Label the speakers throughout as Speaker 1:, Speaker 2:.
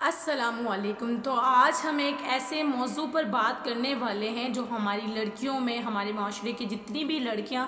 Speaker 1: अस्सलामु अलैकुम। तो आज हम एक ऐसे मौजू पर बात करने वाले हैं जो हमारी लड़कियों में, हमारे माशरे की जितनी भी लड़कियां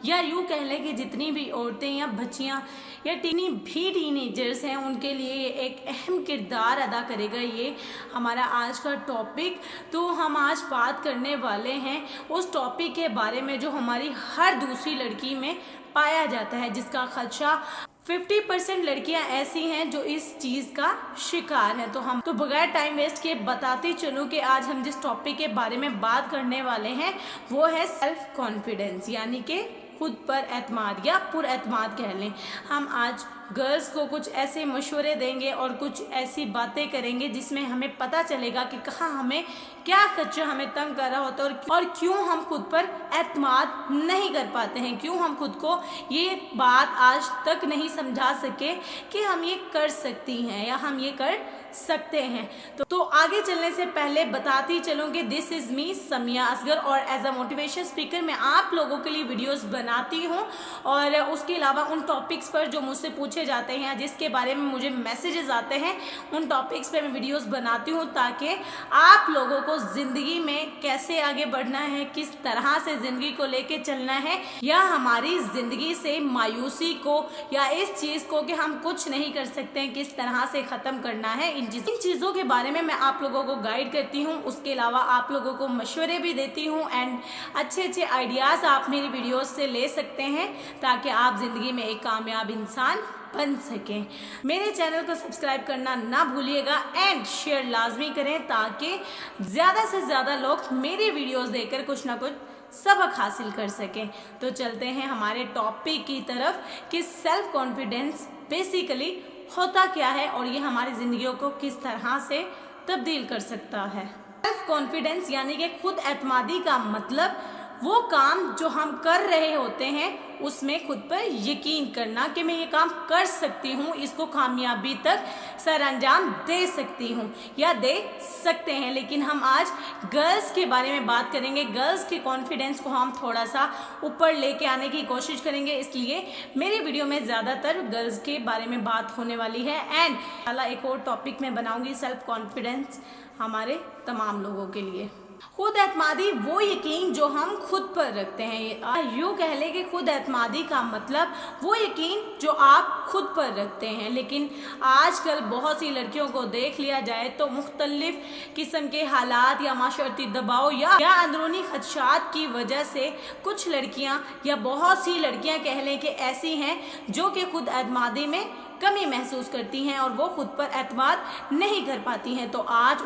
Speaker 1: या यूँ कह लें कि जितनी भी औरतें या बच्चियां या टीनेजर्स हैं, उनके लिए ये एक अहम किरदार अदा करेगा ये हमारा आज का टॉपिक। तो हम आज बात करने वाले हैं उस टॉपिक के बारे में जो हमारी हर दूसरी लड़की में पाया जाता है, जिसका खदशा 50% लड़कियां ऐसी हैं जो इस चीज़ का शिकार हैं। तो बगैर टाइम वेस्ट के बताती चलूँ कि आज हम जिस टॉपिक के बारे में बात करने वाले हैं वो है सेल्फ कॉन्फिडेंस, यानी कि खुद पर एतमाद या पुरएतमाद कह लें। हम आज गर्ल्स को कुछ ऐसे मशवरे देंगे और कुछ ऐसी बातें करेंगे जिसमें हमें पता चलेगा कि कहाँ हमें क्या खर्चा हमें तंग कर रहा होता है और क्यों हम खुद पर एतमाद नहीं कर पाते हैं, क्यों हम खुद को ये बात आज तक नहीं समझा सके कि हम ये कर सकती हैं या हम ये कर सकते हैं। तो आगे चलने से पहले बताती चलूँ कि this is me Samia Asghar, और एज अ मोटिवेशन स्पीकर मैं आप लोगों के लिए वीडियोस बनाती हूँ और उसके अलावा उन टॉपिक्स पर जो मुझसे पूछे जाते हैं या जिसके बारे में मुझे मैसेजेस आते हैं उन टॉपिक्स पे मैं वीडियोस बनाती हूँ ताकि आप लोगों को ज़िंदगी में कैसे आगे बढ़ना है, किस तरह से ज़िंदगी को लेके चलना है, या हमारी ज़िंदगी से मायूसी को या इस चीज़ को कि हम कुछ नहीं कर सकते हैं किस तरह से ख़त्म करना है। इन चीज़ों के बारे में मैं आप लोगों को गाइड करती हूँ। उसके अलावा आप लोगों को मशवरे भी देती हूँ एंड अच्छे आइडियाज़ आप मेरी वीडियोस से ले सकते हैं ताकि आप ज़िंदगी में एक कामयाब इंसान बन सकें। मेरे चैनल को सब्सक्राइब करना ना भूलिएगा एंड शेयर लाजमी करें ताकि ज़्यादा से ज़्यादा लोग मेरी वीडियोस देखकर कुछ ना कुछ सबक हासिल कर सकें। तो चलते हैं हमारे टॉपिक की तरफ कि सेल्फ कॉन्फिडेंस बेसिकली होता क्या है और ये हमारी ज़िंदगियों को किस तरह से तब्दील कर सकता है। सेल्फ कॉन्फिडेंस यानी कि खुद एतमादी का मतलब वो काम जो हम कर रहे होते हैं उसमें खुद पर यकीन करना कि मैं ये काम कर सकती हूँ, इसको कामयाबी तक सर अंजाम दे सकती हूँ या दे सकते हैं। लेकिन हम आज गर्ल्स के बारे में बात करेंगे, गर्ल्स के कॉन्फिडेंस को हम थोड़ा सा ऊपर लेके आने की कोशिश करेंगे, इसलिए मेरी वीडियो में ज़्यादातर गर्ल्स के बारे में बात होने वाली है। एंड एक और टॉपिक में बनाऊँगी सेल्फ कॉन्फिडेंस हमारे तमाम लोगों के लिए। खुद एतमादी वो यकीन जो हम खुद पर रखते हैं, यूँ कह लें कि खुद एतमादी का मतलब वो यकीन जो आप खुद पर रखते हैं। लेकिन आजकल बहुत सी लड़कियों को देख लिया जाए तो मुख्तलिफ किस्म के हालात या माशरती दबाव या अंदरूनी खदशात की वजह से कुछ लड़कियां या बहुत सी लड़कियां कह लें कि ऐसी हैं जो कि खुद एतमादी में कमी महसूस करती हैं और वो खुद पर एतमाद नहीं कर पाती हैं। तो आज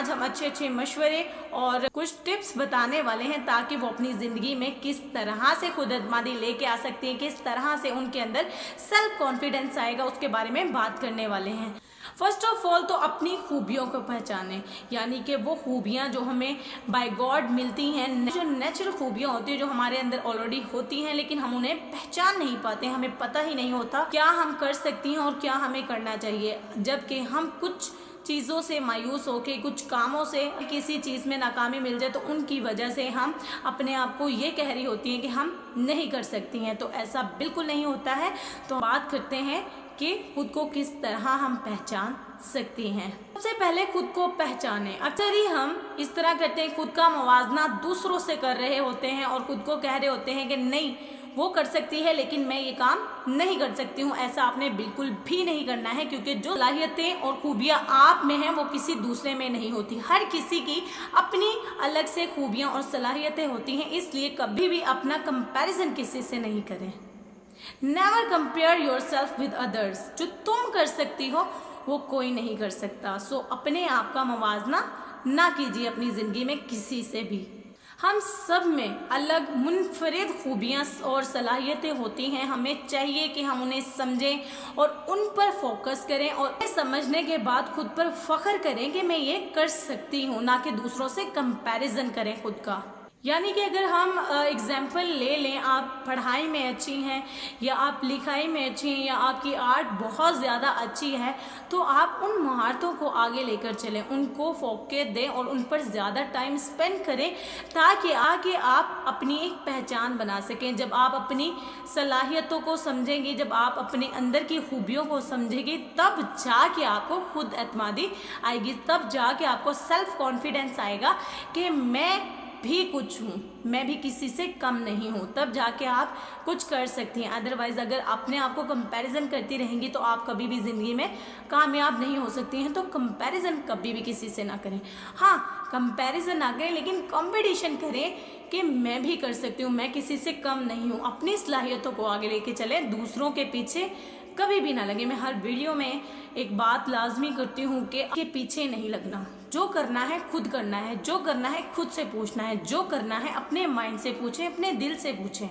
Speaker 1: हम अच्छे मशवरे और कुछ टिप्स बताने वाले हैं ताकि वो अपनी ज़िंदगी में किस तरह से खुद एतमादी लेके आ सकती हैं, किस तरह से उनके अंदर सेल्फ कॉन्फिडेंस आएगा, उसके बारे में बात करने वाले हैं। फर्स्ट ऑफ ऑल तो अपनी खूबियों को पहचानें, यानी कि वो खूबियाँ जो हमें बाय गॉड मिलती हैं, जो नेचुरल खूबियाँ होती हैं जो हमारे अंदर ऑलरेडी होती हैं लेकिन हम उन्हें पहचान नहीं पाते, हमें पता ही नहीं होता क्या हम कर सकती हैं और क्या हमें करना चाहिए। जबकि हम कुछ चीज़ों से मायूस होके, कुछ कामों से किसी चीज़ में नाकामी मिल जाए तो उनकी वजह से हम अपने आप को ये कह रही होती हैं कि हम नहीं कर सकती हैं। तो ऐसा बिल्कुल नहीं होता है। तो बात करते हैं कि खुद को किस तरह हम पहचान सकती हैं। सबसे पहले खुद को पहचानें। अक्सर ही हम इस तरह करते हैं, खुद का मुवाजना दूसरों से कर रहे होते हैं और खुद को कह रहे होते हैं कि नहीं वो कर सकती है लेकिन मैं ये काम नहीं कर सकती हूँ। ऐसा आपने बिल्कुल भी नहीं करना है क्योंकि जो सलाहियतें और खूबियाँ आप में हैं वो किसी दूसरे में नहीं होती। हर किसी की अपनी अलग से खूबियाँ और सलाहियतें होती हैं, इसलिए कभी भी अपना कंपैरिजन किसी से नहीं करें। Never compare your self with others. जो तुम कर सकती हो वो कोई नहीं कर सकता। सो अपने आप का मुवाजना ना कीजिए अपनी ज़िंदगी में किसी से भी। हम सब में अलग मुनफरिद खूबियाँ और सलाहियतें होती हैं, हमें चाहिए कि हम उन्हें समझें और उन पर फोकस करें और समझने के बाद खुद पर फख्र करें कि मैं ये कर सकती हूँ, ना कि दूसरों से कंपैरिजन करें खुद का। यानी कि अगर हम एग्जाम्पल ले लें, आप पढ़ाई में अच्छी हैं या आप लिखाई में अच्छी हैं या आपकी आर्ट बहुत ज़्यादा अच्छी है, तो आप उन महारतों को आगे लेकर चलें, उनको फोकस दें और उन पर ज़्यादा टाइम स्पेंड करें, ताकि आगे आप अपनी एक पहचान बना सकें। जब आप अपनी सलाहियतों को समझेंगे, जब आप अपने अंदर की खूबियों को समझेंगे, तब जाके आपको खुद एतमादी आएगी, तब जाके आपको सेल्फ कॉन्फिडेंस आएगा कि मैं भी कुछ हूँ, मैं भी किसी से कम नहीं हूँ, तब जाके आप कुछ कर सकती हैं। अदरवाइज़ अगर अपने आप को कंपैरिजन करती रहेंगी तो आप कभी भी ज़िंदगी में कामयाब नहीं हो सकती हैं। तो कंपैरिजन कभी भी किसी से ना करें। हाँ, कंपैरिजन ना करें, लेकिन कंपटीशन करें कि मैं भी कर सकती हूँ, मैं किसी से कम नहीं हूँ। अपनी सलाहियतों को आगे लेके चलें, दूसरों के पीछे कभी भी ना लगे। मैं हर वीडियो में एक बात लाजमी करती हूँ कि पीछे नहीं लगना। जो करना है खुद करना है, जो करना है खुद से पूछना है, जो करना है अपने माइंड से पूछें, अपने दिल से पूछें,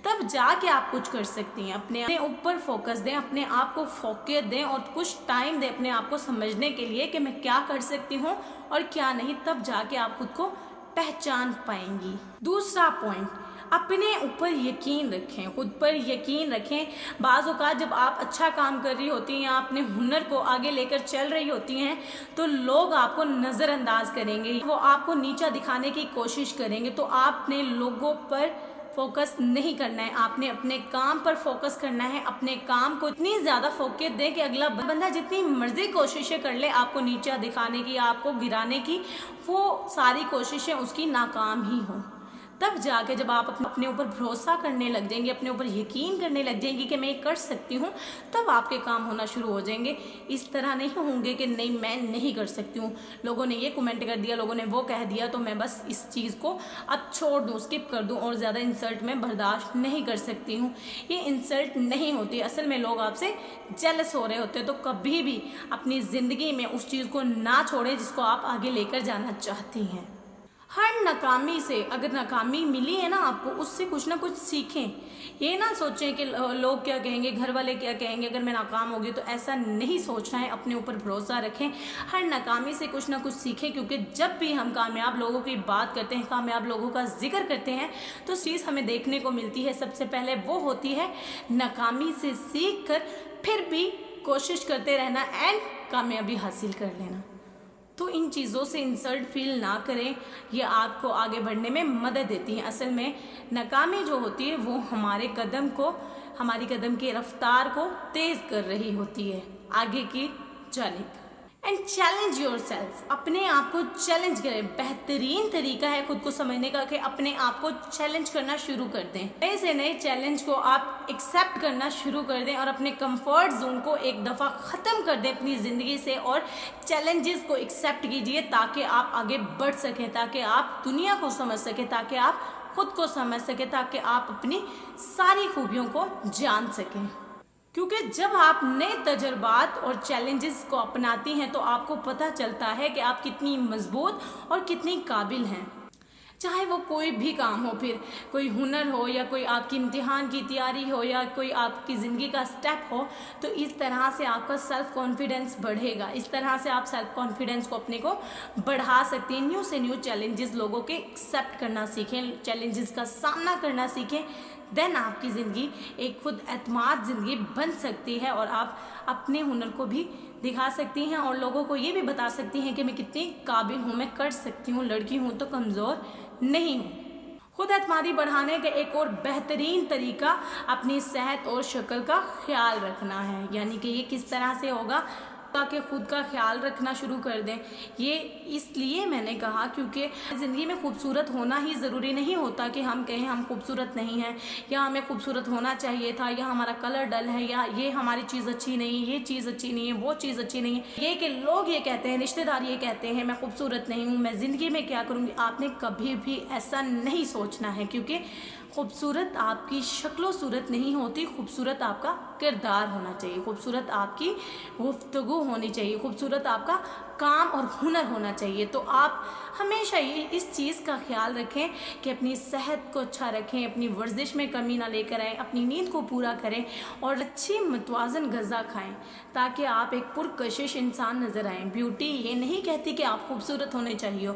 Speaker 1: तब जाके आप कुछ कर सकती हैं। अपने ऊपर फोकस दें, अपने आप को फोकस दें और कुछ टाइम दें अपने आप को समझने के लिए कि मैं क्या कर सकती हूँ और क्या नहीं, तब जाके आप खुद को पहचान पाएंगी। दूसरा पॉइंट, अपने ऊपर यकीन रखें, खुद पर यकीन रखें। बाज़ औक़ात जब आप अच्छा काम कर रही होती हैं या अपने हुनर को आगे लेकर चल रही होती हैं, तो लोग आपको नज़रअंदाज करेंगे, वो आपको नीचा दिखाने की कोशिश करेंगे। तो आपने लोगों पर फोकस नहीं करना है, आपने अपने काम पर फोकस करना है। अपने काम को इतनी ज़्यादा फोकस दें कि अगला बंदा जितनी मर्जी कोशिशें कर ले आपको नीचा दिखाने की, आपको गिराने की, वो सारी कोशिशें उसकी नाकाम ही हों। तब जाके जब आप अपने ऊपर भरोसा करने लग जाएंगे, अपने ऊपर यकीन करने लग जाएंगी कि मैं ये कर सकती हूँ, तब आपके काम होना शुरू हो जाएंगे। इस तरह नहीं होंगे कि नहीं मैं नहीं कर सकती हूँ, लोगों ने ये कमेंट कर दिया, लोगों ने वो कह दिया, तो मैं बस इस चीज़ को अब छोड़ दूँ, स्किप कर दूँ और ज़्यादा इंसल्ट मैं बर्दाश्त नहीं कर सकती हूँ। ये इंसल्ट नहीं होती, असल में लोग आपसे जेलस हो रहे होते। तो कभी भी अपनी ज़िंदगी में उस चीज़ को ना छोड़ें जिसको आप आगे लेकर जाना चाहती हैं। हर नाकामी से, अगर नाकामी मिली है ना आपको, उससे कुछ ना कुछ सीखें। ये ना सोचें कि लोग क्या कहेंगे, घर वाले क्या कहेंगे अगर मैं नाकाम होगी, तो ऐसा नहीं सोचना है। अपने ऊपर भरोसा रखें, हर नाकामी से कुछ ना कुछ सीखें, क्योंकि जब भी हम कामयाब लोगों की बात करते हैं, कामयाब लोगों का जिक्र करते हैं, तो चीज़ हमें देखने को मिलती है। सबसे पहले वो होती है नाकामी से सीख कर फिर भी कोशिश करते रहना एंड कामयाबी हासिल कर लेना। तो इन चीज़ों से इंसल्ट फील ना करें, ये आपको आगे बढ़ने में मदद देती हैं। असल में नाकामी जो होती है वो हमारे कदम को, हमारी कदम की रफ्तार को तेज़ कर रही होती है आगे की जानिब। एंड चैलेंज योर सेल्फ, अपने आप को चैलेंज करें। बेहतरीन तरीका है खुद को समझने का कि अपने आप को चैलेंज करना शुरू कर दें। नए से नए चैलेंज को आप एक्सेप्ट करना शुरू कर दें और अपने कंफर्ट जोन को एक दफ़ा ख़त्म कर दें अपनी ज़िंदगी से और चैलेंजेस को एक्सेप्ट कीजिए, ताकि आप आगे बढ़ सकें, ताकि आप दुनिया को समझ सकें, ताकि आप खुद को समझ सकें, ताकि आप अपनी सारी खूबियों को जान सकें। क्योंकि जब आप नए तजर्बात और चैलेंजेस को अपनाती हैं तो आपको पता चलता है कि आप कितनी मजबूत और कितनी काबिल हैं। चाहे वो कोई भी काम हो, फिर कोई हुनर हो या कोई आपकी इम्तिहान की तैयारी हो या कोई आपकी ज़िंदगी का स्टेप हो, तो इस तरह से आपका सेल्फ़ कॉन्फिडेंस बढ़ेगा। इस तरह से आप सेल्फ़ कॉन्फिडेंस को अपने को बढ़ा सकती हैं। न्यू से न्यू चैलेंजेस लोगों के एक्सेप्ट करना सीखें, चैलेंजेस का सामना करना सीखें, देन आपकी ज़िंदगी एक खुद एतमाद ज़िंदगी बन सकती है और आप अपने हुनर को भी दिखा सकती हैं और लोगों को ये भी बता सकती हैं कि मैं कितनी काबिल हूँ, मैं कर सकती हूँ, लड़की हूँ तो कमज़ोर नहीं हूँ। खुद एतमादी बढ़ाने का एक और बेहतरीन तरीका अपनी सेहत और शक्ल का ख्याल रखना है। यानी कि ये किस तरह से होगा, ताकि खुद का ख्याल रखना शुरू कर दें। ये इसलिए मैंने कहा क्योंकि ज़िंदगी में खूबसूरत होना ही ज़रूरी नहीं होता कि हम कहें हम खूबसूरत नहीं हैं या हमें खूबसूरत होना चाहिए था या हमारा कलर डल है या ये हमारी चीज़ अच्छी नहीं, ये चीज़ अच्छी नहीं है, वो चीज़ अच्छी नहीं है। ये कि लोग ये कहते हैं, रिश्तेदार ये कहते हैं मैं खूबसूरत नहीं हूँ, मैं ज़िंदगी में क्या करूँगी, आपने कभी भी ऐसा नहीं सोचना है। क्योंकि खूबसूरत आपकी शक्लो सूरत नहीं होती, खूबसूरत आपका किरदार होना चाहिए, खूबसूरत आपकी गुफ्तगू होनी चाहिए, खूबसूरत आपका काम और हुनर होना चाहिए। तो आप हमेशा ये इस चीज़ का ख्याल रखें कि अपनी सेहत को अच्छा रखें, अपनी वर्जिश में कमी ना लेकर आएँ, अपनी नींद को पूरा करें और अच्छी मतवाज़न ग़िज़ा खाएं ताकि आप एक पुरकशिश इंसान नज़र आएँ। ब्यूटी ये नहीं कहती कि आप खूबसूरत होने चाहिए,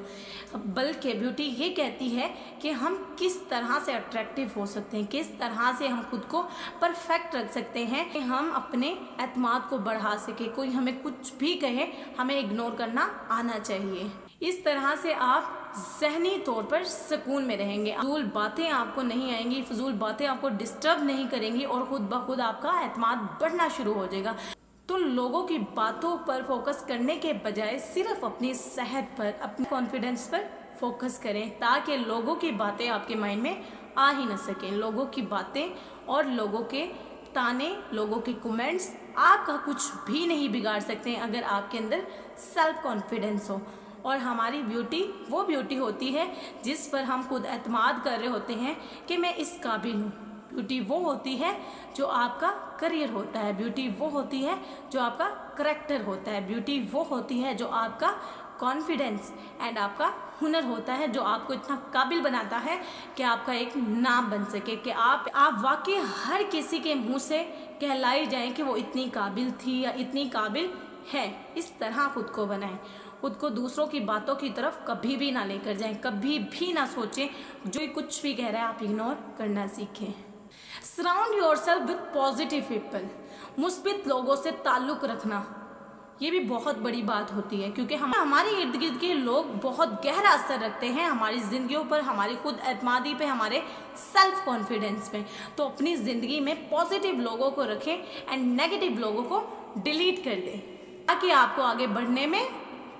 Speaker 1: बल्कि ब्यूटी ये कहती है कि हम किस तरह से अट्रैक्टिव हो सकते हैं, किस तरह से हम खुद को परफेक्ट रख सकते हैं कि हम अपने एतमाद को बढ़ा सके। कोई हमें कुछ भी कहे, हमें इग्नोर करना आना चाहिए। इस तरह से आप ज़हनी तौर पर सुकून में रहेंगे, फजूल बातें आपको नहीं आएंगी, फजूल बातें आपको डिस्टर्ब नहीं करेंगी और ख़ुद ब खुद आपका एतमाद बढ़ना शुरू हो जाएगा। तो लोगों की बातों पर फोकस करने के बजाय सिर्फ अपनी सेहत पर, अपने कॉन्फिडेंस पर फोकस करें ताकि लोगों की बातें आपके माइंड में आ ही ना सकें। लोगों की बातें और लोगों के ताने, लोगों के कमेंट्स आपका कुछ भी नहीं बिगाड़ सकते हैं अगर आपके अंदर सेल्फ कॉन्फिडेंस हो। और हमारी ब्यूटी वो ब्यूटी होती है जिस पर हम खुद एतमाद कर रहे होते हैं कि मैं इस काबिल हूँ। ब्यूटी वो होती है जो आपका करियर होता है, ब्यूटी वो होती है जो आपका करैक्टर होता है, ब्यूटी वो होती है जो आपका कॉन्फिडेंस एंड आपका हुनर होता है, जो आपको इतना काबिल बनाता है कि आपका एक नाम बन सके, कि आप वाकई हर किसी के मुंह से कहलाई जाएं कि वो इतनी काबिल थी या इतनी काबिल है। इस तरह खुद को बनाएं, खुद को दूसरों की बातों की तरफ कभी भी ना लेकर जाएं, कभी भी ना सोचें जो कुछ भी कह रहा है आप इग्नोर करना सीखें। Surround yourself with positive people, मुस्बित लोगों से ताल्लुक़ रखना ये भी बहुत बड़ी बात होती है, क्योंकि हमारे इर्द गिर्द के लोग बहुत गहरा असर रखते हैं हमारी ज़िंदगियों पर, हमारी खुद एतमादी पे, हमारे सेल्फ कॉन्फिडेंस पे। तो अपनी ज़िंदगी में पॉजिटिव लोगों को रखें एंड नेगेटिव लोगों को डिलीट कर दें ताकि आपको आगे बढ़ने में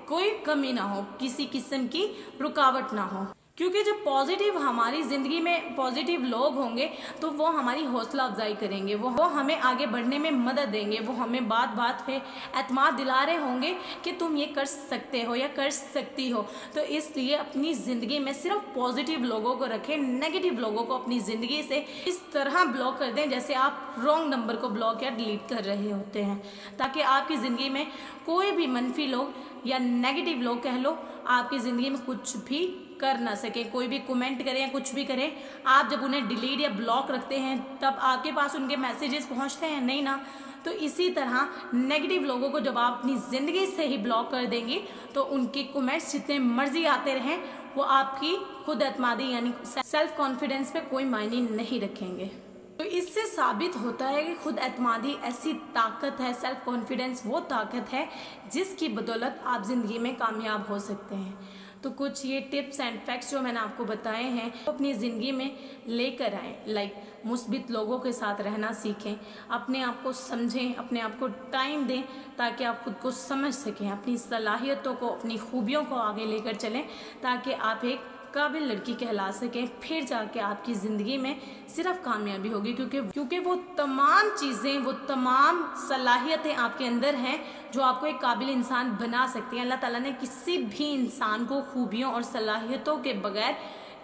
Speaker 1: कोई कमी ना हो, किसी किस्म की रुकावट ना हो। क्योंकि जब पॉजिटिव हमारी ज़िंदगी में पॉजिटिव लोग होंगे तो वो हमारी हौसला अफजाई करेंगे, वो हमें आगे बढ़ने में मदद देंगे, वो हमें बात बात पे एतमाद दिला रहे होंगे कि तुम ये कर सकते हो या कर सकती हो। तो इसलिए अपनी ज़िंदगी में सिर्फ पॉजिटिव लोगों को रखें, नेगेटिव लोगों को अपनी ज़िंदगी से इस तरह ब्लॉक कर दें जैसे आप रॉन्ग नंबर को ब्लॉक या डिलीट कर रहे होते हैं, ताकि आपकी ज़िंदगी में कोई भी मनफी लोग या नेगेटिव लोग कह लो आपकी ज़िंदगी में कुछ भी कर ना सके। कोई भी कमेंट करें या कुछ भी करें, आप जब उन्हें डिलीट या ब्लॉक रखते हैं तब आपके पास उनके मैसेजेस पहुंचते हैं नहीं ना। तो इसी तरह नेगेटिव लोगों को जब आप अपनी ज़िंदगी से ही ब्लॉक कर देंगे तो उनके कमेंट्स जितने मर्जी आते रहें वो आपकी खुद एतमादी यानी सेल्फ कॉन्फिडेंस पे कोई मायने नहीं रखेंगे। तो इससे साबित होता है कि खुद एतमादी ऐसी ताकत है, सेल्फ कॉन्फिडेंस वो ताकत है जिसकी बदौलत आप ज़िंदगी में कामयाब हो सकते हैं। तो कुछ ये टिप्स एंड फैक्ट्स जो मैंने आपको बताए हैं तो अपनी ज़िंदगी में लेकर आएँ। लाइक मुस्बित लोगों के साथ रहना सीखें, अपने आप को समझें, अपने आप को टाइम दें ताकि आप खुद को समझ सकें, अपनी सलाहियतों को, अपनी खूबियों को आगे लेकर चलें ताकि आप एक काबिल लड़की कहला सकें। फिर जाके आपकी ज़िंदगी में सिर्फ कामयाबी होगी, क्योंकि वो तमाम चीज़ें, वो तमाम सलाहियतें आपके अंदर हैं जो आपको एक काबिल इंसान बना सकती हैं। अल्लाह ताला ने किसी भी इंसान को खूबियों और सलाहियतों के बगैर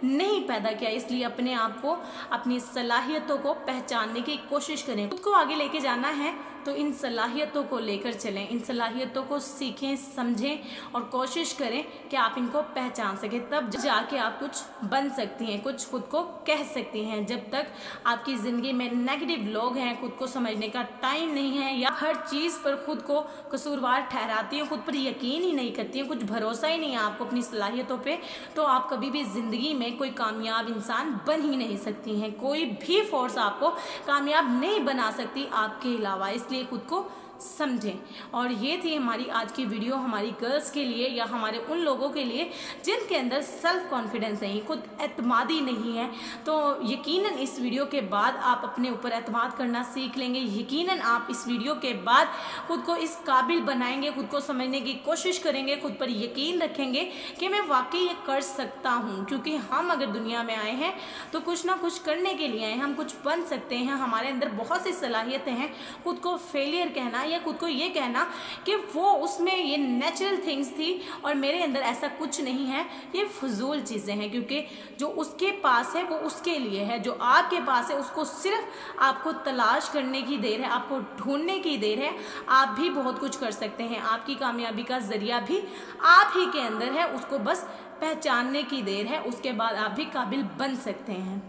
Speaker 1: नहीं पैदा किया, इसलिए अपने आप को, अपनी सलाहियतों को पहचानने की कोशिश करें। खुद को आगे लेके जाना है तो इन सलाहियतों को लेकर चलें, इन सलाहियतों को सीखें, समझें और कोशिश करें कि आप इनको पहचान सकें। तब जाके आप कुछ बन सकती हैं, कुछ खुद को कह सकती हैं। जब तक आपकी ज़िंदगी में नेगेटिव लोग हैं, खुद को समझने का टाइम नहीं है या हर चीज़ पर खुद को कसूरवार ठहराती हैं, खुद पर यकीन ही नहीं करती हैं, कुछ भरोसा ही नहीं है आपको अपनी सलाहियतों पे, तो आप कभी भी ज़िंदगी में कोई कामयाब इंसान बन ही नहीं सकती हैं। कोई भी फोर्स आपको कामयाब नहीं बना सकती आपके अलावा, इसलिए खुद को समझें। और ये थी हमारी आज की वीडियो हमारी गर्ल्स के लिए या हमारे उन लोगों के लिए जिनके अंदर सेल्फ कॉन्फिडेंस नहीं, खुद एतमादी नहीं है। तो यकीनन इस वीडियो के बाद आप अपने ऊपर एतमाद करना सीख लेंगे, यकीनन आप इस वीडियो के बाद खुद को इस काबिल बनाएंगे, खुद को समझने की कोशिश करेंगे, खुद पर यकीन रखेंगे कि मैं वाकई ये कर सकता हूँ। क्योंकि हम अगर दुनिया में आए हैं तो कुछ ना कुछ करने के लिए आए हैं, हम कुछ बन सकते हैं, हमारे अंदर बहुत सी सलाहियतें हैं। खुद को फेलियर कहना या खुद को ये कहना कि वो उसमें ये नेचुरल थिंग्स थी और मेरे अंदर ऐसा कुछ नहीं है, ये फजूल चीज़ें हैं। क्योंकि जो उसके पास है वो उसके लिए है, जो आपके पास है उसको सिर्फ आपको तलाश करने की देर है, आपको ढूंढने की देर है। आप भी बहुत कुछ कर सकते हैं, आपकी कामयाबी का ज़रिया भी आप ही के अंदर है, उसको बस पहचानने की देर है, उसके बाद आप भी काबिल बन सकते हैं।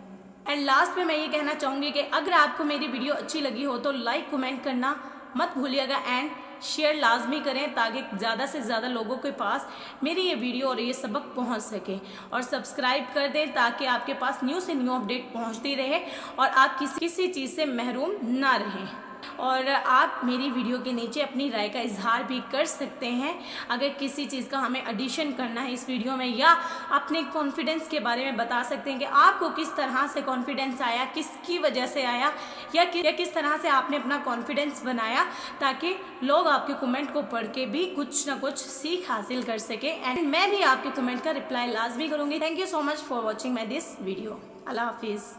Speaker 1: एंड लास्ट में मैं ये कहना चाहूँगी कि अगर आपको मेरी वीडियो अच्छी लगी हो तो लाइक कमेंट करना मत भूलिएगा एंड शेयर लाजमी करें ताकि ज़्यादा से ज़्यादा लोगों के पास मेरी ये वीडियो और ये सबक पहुंच सके। और सब्सक्राइब कर दें ताकि आपके पास न्यू से न्यू अपडेट पहुंचती रहे और आप किसी चीज़ से महरूम ना रहें। और आप मेरी वीडियो के नीचे अपनी राय का इजहार भी कर सकते हैं अगर किसी चीज़ का हमें एडिशन करना है इस वीडियो में, या अपने कॉन्फिडेंस के बारे में बता सकते हैं कि आपको किस तरह से कॉन्फिडेंस आया, किसकी वजह से आया, या किस तरह से आपने अपना कॉन्फिडेंस बनाया, ताकि लोग आपके कमेंट को पढ़ के भी कुछ ना कुछ सीख हासिल कर सके। एंड मैं भी आपके कमेंट का रिप्लाई लाजमी करूँगी। Thank you so much for watching my this video. अल्लाह हाफिज़।